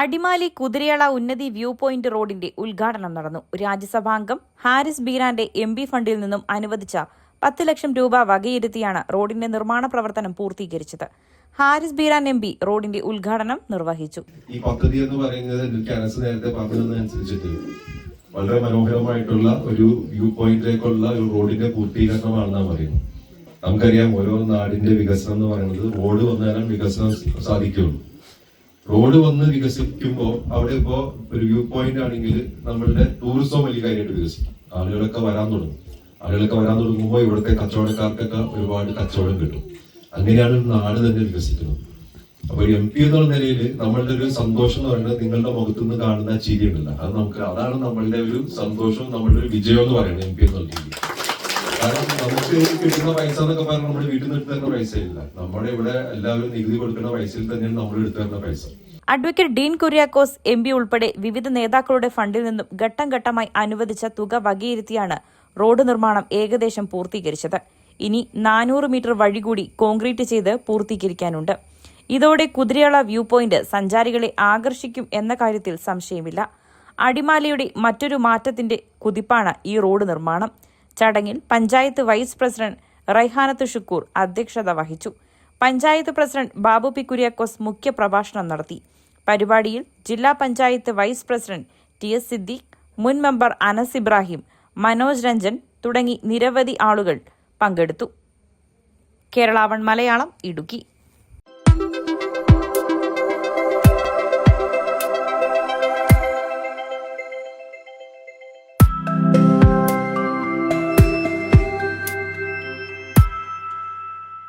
അടിമാലി കുതിരയള ഉന്നതി view point റോഡിന്റെ ഉദ്ഘാടനം നടന്നു. രാജ്യസഭാംഗം ഹാരിസ് ബീരാന്റെ MP ഫണ്ടിൽ നിന്നും അനുവദിച്ച 10 ലക്ഷം രൂപ വകയിരുത്തിയാണ് റോഡിന്റെ നിർമ്മാണ പ്രവർത്തനം പൂർത്തീകരിച്ചത്. ഹാരിസ് ബീരാൻ MP റോഡിന്റെ ഉദ്ഘാടനം നിർവഹിച്ചു. ഈ പദ്ധതി എന്ന് പറയുന്നത് നേരത്തെ പറഞ്ഞതനുസരിച്ചിട്ട് വളരെ മനോഹരമായിട്ടുള്ള ഒരു വ്യൂ പോയിന്റിലേക്കുള്ള ഒരു റോഡിന്റെ പൂർത്തീകരണമാണെന്നാണ് പറയുന്നത്. നമുക്കറിയാം, ഓരോ നാടിന്റെ വികസനം എന്ന് പറയുന്നത് റോഡ് വന്നാലും വികസനം സാധിക്കുള്ളൂ. റോഡ് വന്ന് വികസിക്കുമ്പോൾ അവിടെ ഇപ്പോ ഒരു വ്യൂ പോയിന്റ് ആണെങ്കിൽ നമ്മളുടെ ടൂറിസം വലിയ കാര്യമായിട്ട് വികസിക്കും. ആളുകളൊക്കെ വരാൻ തുടങ്ങുമ്പോൾ ഇവിടുത്തെ കച്ചവടക്കാർക്കൊക്കെ ഒരുപാട് കച്ചവടം കിട്ടും. അങ്ങനെയാണ് നാട് തന്നെ വികസിക്കുന്നത്. അപ്പൊ ഒരു MP എന്നുള്ള നിലയിൽ നമ്മളുടെ ഒരു സന്തോഷം എന്ന് പറയുന്നത് നിങ്ങളുടെ മുഖത്തുനിന്ന് കാണുന്ന ചിരി ഉണ്ടല്ല, അതാണ് നമ്മളുടെ ഒരു സന്തോഷം, നമ്മളുടെ ഒരു വിജയം എന്ന് പറയുന്നത് MP എന്നുള്ള രീതി. കാരണം നമുക്ക് കിട്ടുന്ന പൈസ എന്നൊക്കെ പറഞ്ഞാൽ നമ്മുടെ വീട്ടിൽ നിന്ന് എടുത്തു തരുന്ന പൈസ ഇല്ല. നമ്മുടെ ഇവിടെ എല്ലാവരും നികുതി കൊടുക്കുന്ന പൈസയിൽ തന്നെയാണ് നമ്മൾ എടുത്തു തരുന്ന പൈസ. അഡ്വക്കേറ്റ് ഡീൻ കുര്യാക്കോസ് MP ഉൾപ്പെടെ വിവിധ നേതാക്കളുടെ ഫണ്ടിൽ നിന്നും ഘട്ടം ഘട്ടമായി അനുവദിച്ച തുക വകയിരുത്തിയാണ് റോഡ് നിർമ്മാണം ഏകദേശം പൂർത്തീകരിച്ചത്. ഇനി 400 മീറ്റർ വഴി കൂടി കോൺക്രീറ്റ് ചെയ്ത് പൂർത്തീകരിക്കാനുണ്ട്. ഇതോടെ കുതിരയള വ്യൂ പോയിന്റ് സഞ്ചാരികളെ ആകർഷിക്കും എന്ന കാര്യത്തിൽ സംശയമില്ല. അടിമാലിയുടെ മറ്റൊരു മാറ്റത്തിന്റെ കുതിപ്പാണ് ഈ റോഡ് നിർമ്മാണം. ചടങ്ങിൽ പഞ്ചായത്ത് വൈസ് പ്രസിഡന്റ് റൈഹാനത്ത് ഷുക്കൂർ അധ്യക്ഷത വഹിച്ചു. പഞ്ചായത്ത് പ്രസിഡന്റ് ബാബു പി കുര്യാക്കോസ് മുഖ്യപ്രഭാഷണം നടത്തി. പരിപാടിയിൽ ജില്ലാ panchayat vice president TS Siddique, മുൻ മെമ്പർ അനസ് ഇബ്രാഹിം, മനോജ് രഞ്ജൻ തുടങ്ങി നിരവധി ആളുകൾ പങ്കെടുത്തു. കേരള 1 മലയാളം, ഇടുക്കി.